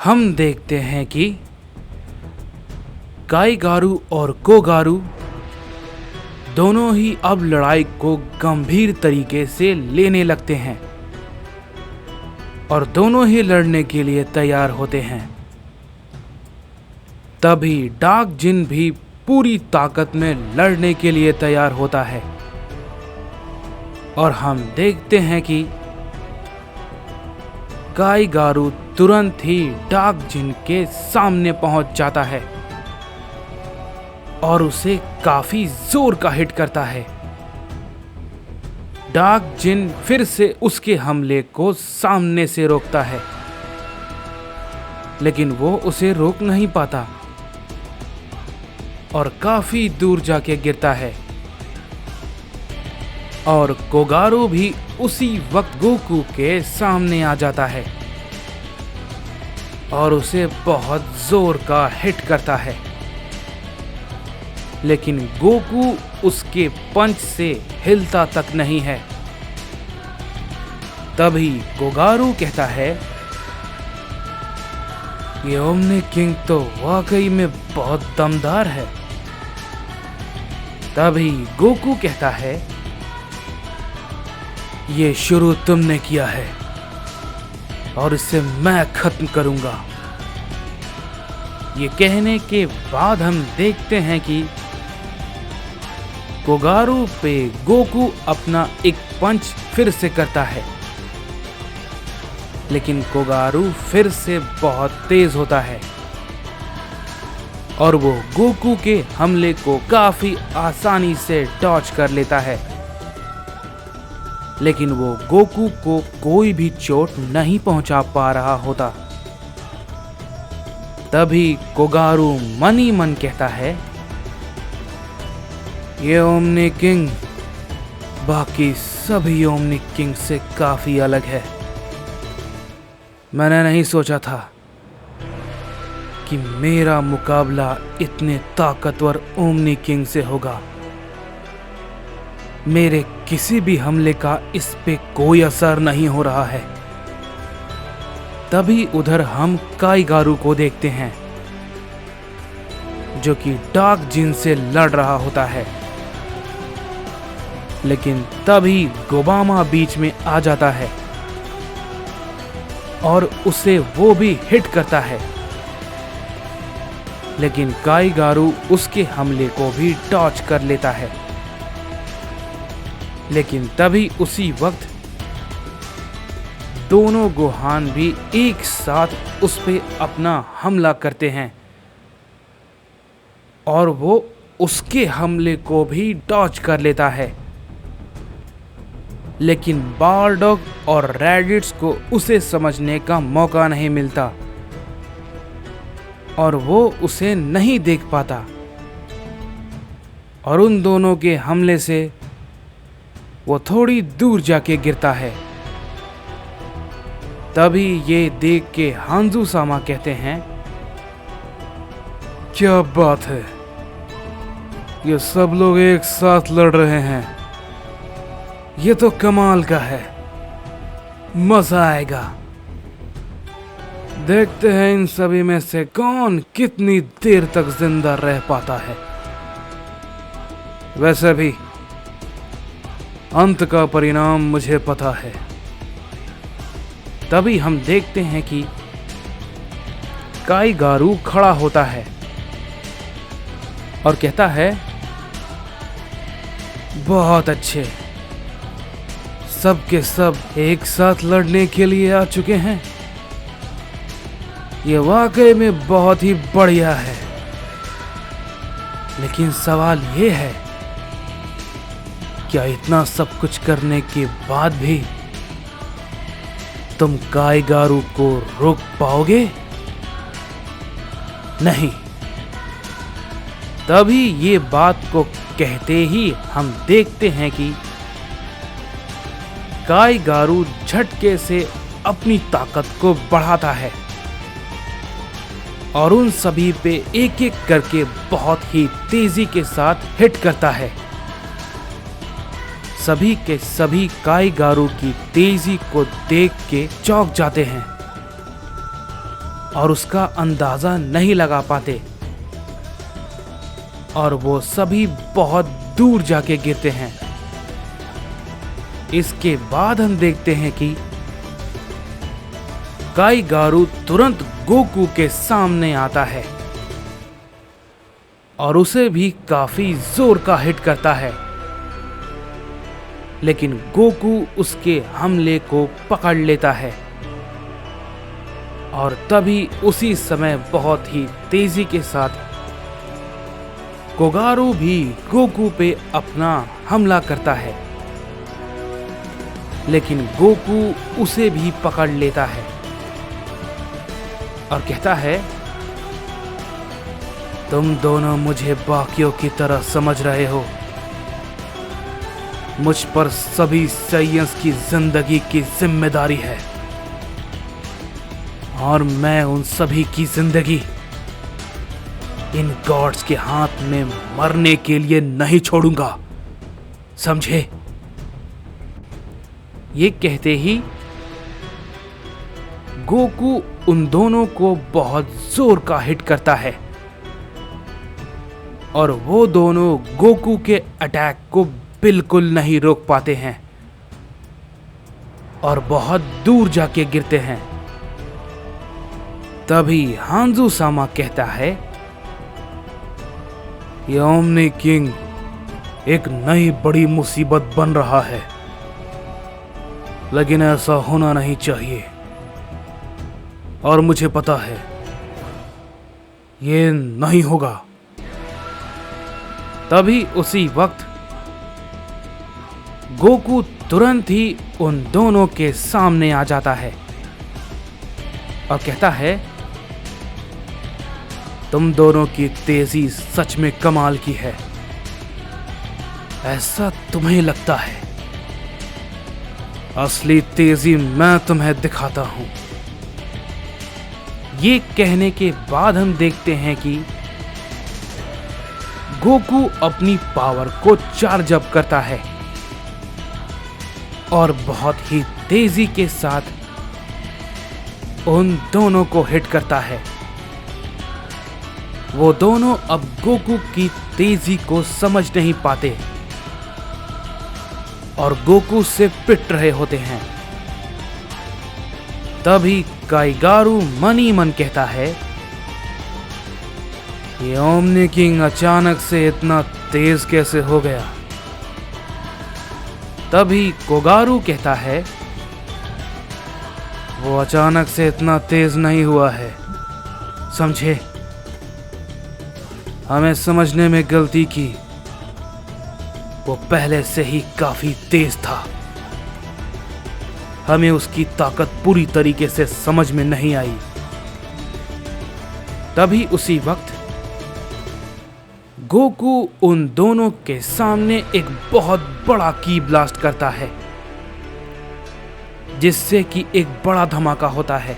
हम देखते हैं कि काईगारू और कोगारू दोनों ही अब लड़ाई को गंभीर तरीके से लेने लगते हैं और दोनों ही लड़ने के लिए तैयार होते हैं। तभी डार्क जिन भी पूरी ताकत में लड़ने के लिए तैयार होता है और हम देखते हैं कि काईगारू तुरंत ही डार्क जिन के सामने पहुंच जाता है और उसे काफी जोर का हिट करता है। डार्क जिन फिर से उसके हमले को सामने से रोकता है, लेकिन वो उसे रोक नहीं पाता और काफी दूर जाके गिरता है। और कोगारू भी उसी वक्त गोकू के सामने आ जाता है और उसे बहुत जोर का हिट करता है, लेकिन गोकू उसके पंच से हिलता तक नहीं है। तभी कोगारू कहता है, ये ओमनी किंग तो वाकई में बहुत दमदार है। तभी गोकू कहता है, ये शुरू तुमने किया है और इसे मैं खत्म करूंगा। ये कहने के बाद हम देखते हैं कि कोगारू पे गोकू अपना एक पंच फिर से करता है, लेकिन कोगारू फिर से बहुत तेज होता है और वो गोकू के हमले को काफी आसानी से डॉज कर लेता है, लेकिन वो गोकू को कोई भी चोट नहीं पहुंचा पा रहा होता। तभी कोगारू मन ही मन कहता है, ये ओमनी किंग बाकी सभी ओमनी किंग से काफी अलग है। मैंने नहीं सोचा था कि मेरा मुकाबला इतने ताकतवर ओमनी किंग से होगा। मेरे किसी भी हमले का इस पे कोई असर नहीं हो रहा है। तभी उधर हम काईगारू को देखते हैं जो कि डार्क जिन से लड़ रहा होता है, लेकिन तभी गोबामा बीच में आ जाता है और उसे वो भी हिट करता है, लेकिन काईगारू उसके हमले को भी डॉज कर लेता है। लेकिन तभी उसी वक्त दोनों गोहान भी एक साथ उस पे अपना हमला करते हैं और वो उसके हमले को भी डॉज कर लेता है, लेकिन बारडॉग और रैडिट्स को उसे समझने का मौका नहीं मिलता और वो उसे नहीं देख पाता और उन दोनों के हमले से वो थोड़ी दूर जाके गिरता है। तभी ये देख के हांजू सामा कहते हैं, क्या बात है, ये सब लोग एक साथ लड़ रहे हैं। ये तो कमाल का है, मजा आएगा। देखते हैं इन सभी में से कौन कितनी देर तक जिंदा रह पाता है। वैसे भी अंत का परिणाम मुझे पता है। तभी हम देखते हैं कि काईगारू खड़ा होता है और कहता है, बहुत अच्छे, सब के सब एक साथ लड़ने के लिए आ चुके हैं। ये वाकई में बहुत ही बढ़िया है, लेकिन सवाल ये है, क्या इतना सब कुछ करने के बाद भी तुम काईगारू को रोक पाओगे? नहीं। तभी ये बात को कहते ही हम देखते हैं कि काईगारू झटके से अपनी ताकत को बढ़ाता है और उन सभी पे एक एक करके बहुत ही तेजी के साथ हिट करता है। सभी के सभी काईगारू की तेजी को देख के चौंक जाते हैं और उसका अंदाजा नहीं लगा पाते और वो सभी बहुत दूर जाके गिरते हैं। इसके बाद हम देखते हैं कि काईगारू तुरंत गोकू के सामने आता है और उसे भी काफी जोर का हिट करता है, लेकिन गोकू उसके हमले को पकड़ लेता है और तभी उसी समय बहुत ही तेजी के साथ कोगारू भी गोकू पे अपना हमला करता है, लेकिन गोकू उसे भी पकड़ लेता है और कहता है, तुम दोनों मुझे बाकियों की तरह समझ रहे हो। मुझ पर सभी साइयंस की जिंदगी की जिम्मेदारी है और मैं उन सभी की जिंदगी इन गॉड्स के हाथ में मरने के लिए नहीं छोड़ूंगा, समझे? ये कहते ही गोकू उन दोनों को बहुत जोर का हिट करता है और वो दोनों गोकू के अटैक को बिल्कुल नहीं रोक पाते हैं और बहुत दूर जाके गिरते हैं। तभी हांजू सामा कहता है, ये ओमनी किंग एक नई बड़ी मुसीबत बन रहा है, लेकिन ऐसा होना नहीं चाहिए और मुझे पता है ये नहीं होगा। तभी उसी वक्त गोकू तुरंत ही उन दोनों के सामने आ जाता है और कहता है, तुम दोनों की तेजी सच में कमाल की है, ऐसा तुम्हें लगता है? असली तेजी मैं तुम्हें दिखाता हूं। ये कहने के बाद हम देखते हैं कि गोकू अपनी पावर को चार्ज अप करता है और बहुत ही तेजी के साथ उन दोनों को हिट करता है। वो दोनों अब गोकू की तेजी को समझ नहीं पाते और गोकू से पिट रहे होते हैं। तभी काईगारू मन ही मन कहता है, ये ओमनी किंग अचानक से इतना तेज कैसे हो गया? तभी कोगारू कहता है, वो अचानक से इतना तेज नहीं हुआ है, समझे? हमें समझने में गलती की, वो पहले से ही काफी तेज था, हमें उसकी ताकत पूरी तरीके से समझ में नहीं आई। तभी उसी वक्त गोकू उन दोनों के सामने एक बहुत बड़ा की ब्लास्ट करता है, जिससे कि एक बड़ा धमाका होता है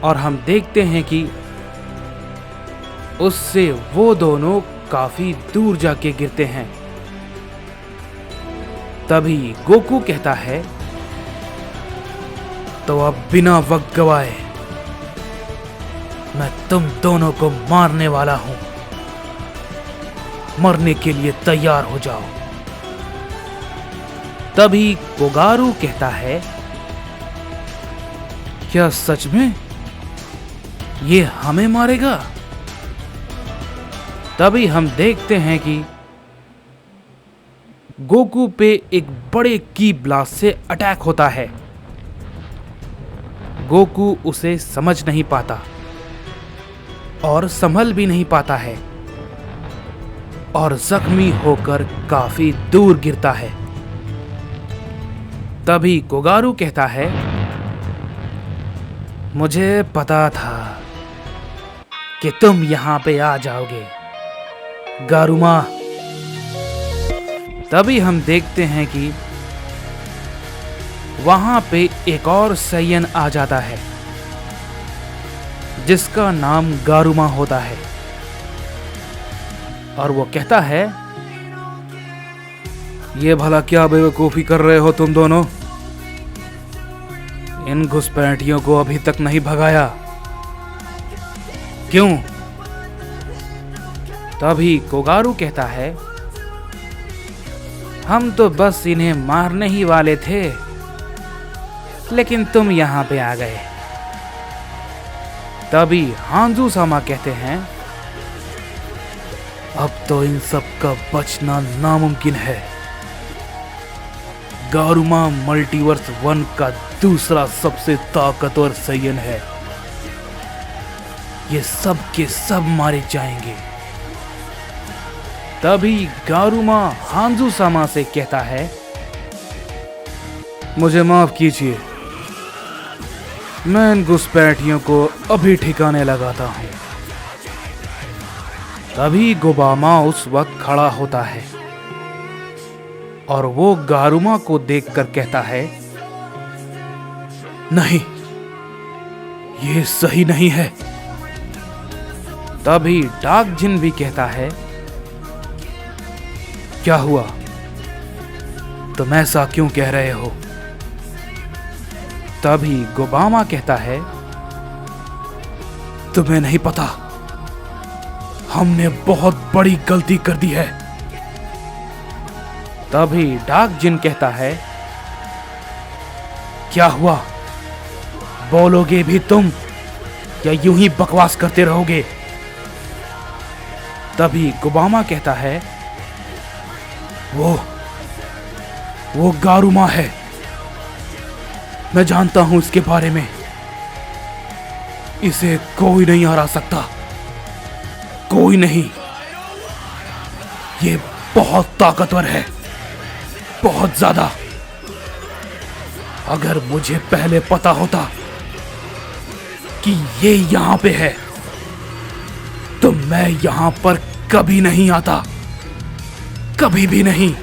और हम देखते हैं कि उससे वो दोनों काफी दूर जाके गिरते हैं। तभी गोकू कहता है, तो अब बिना वक्त गवाए मैं तुम दोनों को मारने वाला हूं, मरने के लिए तैयार हो जाओ। तभी कोगारू कहता है, क्या सच में ये हमें मारेगा? तभी हम देखते हैं कि गोकू पे एक बड़े की ब्लास्ट से अटैक होता है। गोकू उसे समझ नहीं पाता और संभल भी नहीं पाता है और जख्मी होकर काफी दूर गिरता है। तभी कोगारू कहता है, मुझे पता था कि तुम यहां पे आ जाओगे गारुमा। तभी हम देखते हैं कि वहां पे एक और सैयन आ जाता है जिसका नाम गारुमा होता है और वो कहता है, ये भला क्या बेवकूफी कर रहे हो तुम दोनों? इन घुसपैठियों को अभी तक नहीं भगाया, क्यों? तभी कोगारू कहता है, हम तो बस इन्हें मारने ही वाले थे, लेकिन तुम यहां पे आ गए। तभी हांजू सामा कहते हैं, अब तो इन सब का बचना नामुमकिन है। गारुमा मल्टीवर्स 1 का दूसरा सबसे ताकतवर सैयन है, ये सब के सब मारे जाएंगे। तभी गारुमा हांजू सामा से कहता है, मुझे माफ कीजिए, मैं इन घुसपैठियों को अभी ठिकाने लगाता हूं। तभी गोबामा उस वक्त खड़ा होता है और वो गारुमा को देखकर कहता है, नहीं, ये सही नहीं है। तभी डार्क जिन भी कहता है, क्या हुआ, तुम ऐसा क्यों कह रहे हो? तभी गोबामा कहता है, तुम्हें नहीं पता, हमने बहुत बड़ी गलती कर दी है। तभी डार्क जिन कहता है, क्या हुआ, बोलोगे भी तुम या यूं ही बकवास करते रहोगे? तभी गोबामा कहता है, वो गारुमा है, मैं जानता हूं इसके बारे में, इसे कोई नहीं हरा सकता, कोई नहीं, ये बहुत ताकतवर है, बहुत ज्यादा। अगर मुझे पहले पता होता कि ये यहां पे है तो मैं यहां पर कभी नहीं आता, कभी भी नहीं।